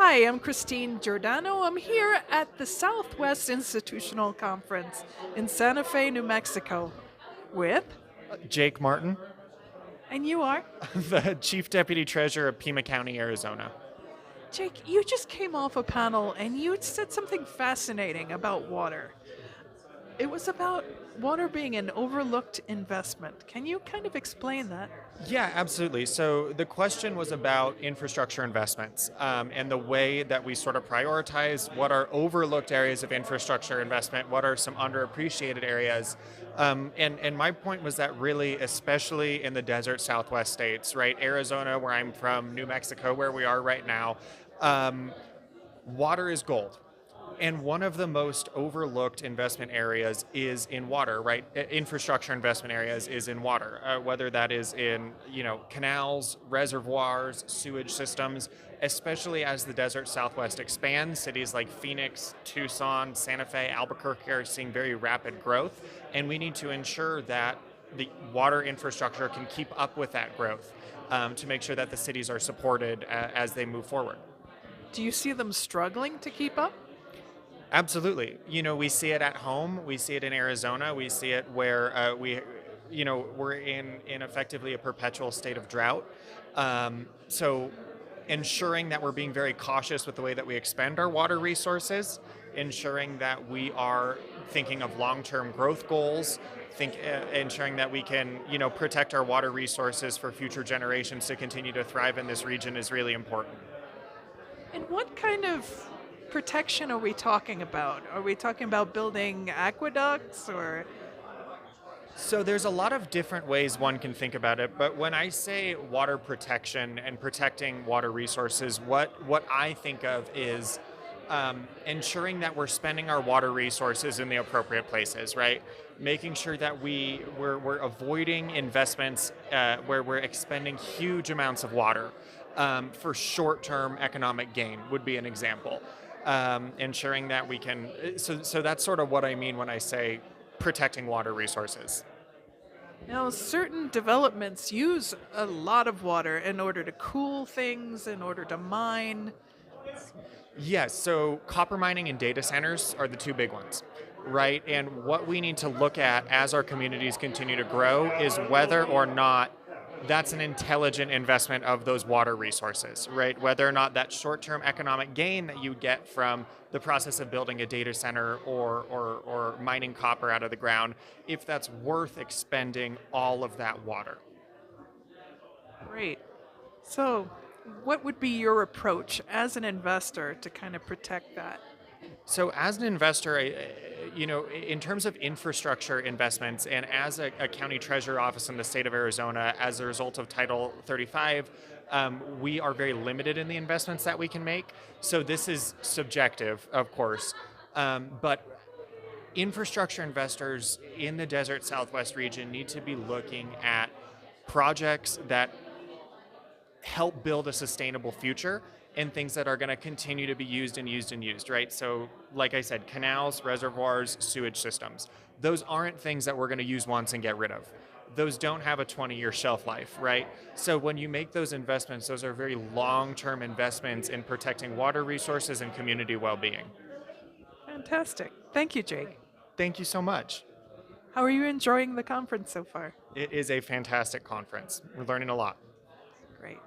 Hi, I'm Christine Giordano. I'm here at the Southwest Institutional Conference in Santa Fe, New Mexico with, Jake Martin, and you are? the Chief Deputy Treasurer of Pima County, Arizona. Jake, you just came off a panel and you said something fascinating about water. It was about water being an overlooked investment. Can you kind of explain that? Yeah, absolutely. So the question was about infrastructure investments and the way that we sort of prioritize what are overlooked areas of infrastructure investment, what are some underappreciated areas. And my point was that really, especially in the desert Southwest states, right? Arizona, where I'm from, New Mexico, where we are right now, um, water is gold. And one of the most overlooked investment areas is in water, right? Infrastructure investment areas is in water, whether that is in, canals, reservoirs, sewage systems, especially as the desert Southwest expands. Cities like Phoenix, Tucson, Santa Fe, Albuquerque are seeing very rapid growth. And we need to ensure that the water infrastructure can keep up with that growth to make sure that the cities are supported as they move forward. Do you see them struggling to keep up? Absolutely. We see it at home. We see it in Arizona. We see it where we're in effectively a perpetual state of drought. So ensuring that we're being very cautious with the way that we expend our water resources, ensuring that we are thinking of long-term growth goals, ensuring that we can, protect our water resources for future generations to continue to thrive in this region is really important. And what kind of protection are we talking about? Are we talking about building aqueducts or So there's a lot of different ways one can think about it, but when I say water protection and protecting water resources, what I think of is ensuring that we're spending our water resources in the appropriate places, right? Making sure that we're avoiding investments where we're expending huge amounts of water for short-term economic gain would be an example. Ensuring that we can, so that's sort of what I mean when I say protecting water resources. Now, certain developments use a lot of water in order to cool things, in order to mine. Yes, so copper mining and data centers are the two big ones, right? And what we need to look at as our communities continue to grow is whether or not that's an intelligent investment of those water resources, right? Whether or not that short-term economic gain that you get from the process of building a data center or mining copper out of the ground, if that's worth expending all of that water. Great. So, what would be your approach as an investor to kind of protect that? So, as an investor, in terms of infrastructure investments, and as a county treasurer office in the state of Arizona, as a result of Title 35, we are very limited in the investments that we can make. So, this is subjective, of course, but infrastructure investors in the desert Southwest region need to be looking at projects that help build a sustainable future and things that are going to continue to be used and used and used, right? So, like I said, canals, reservoirs, sewage systems. Those aren't things that we're going to use once and get rid of. Those don't have a 20-year shelf life, right? So, when you make those investments, those are very long term investments in protecting water resources and community well being. Fantastic. Thank you, Jake. Thank you so much. How are you enjoying the conference so far? It is a fantastic conference. We're learning a lot. Great.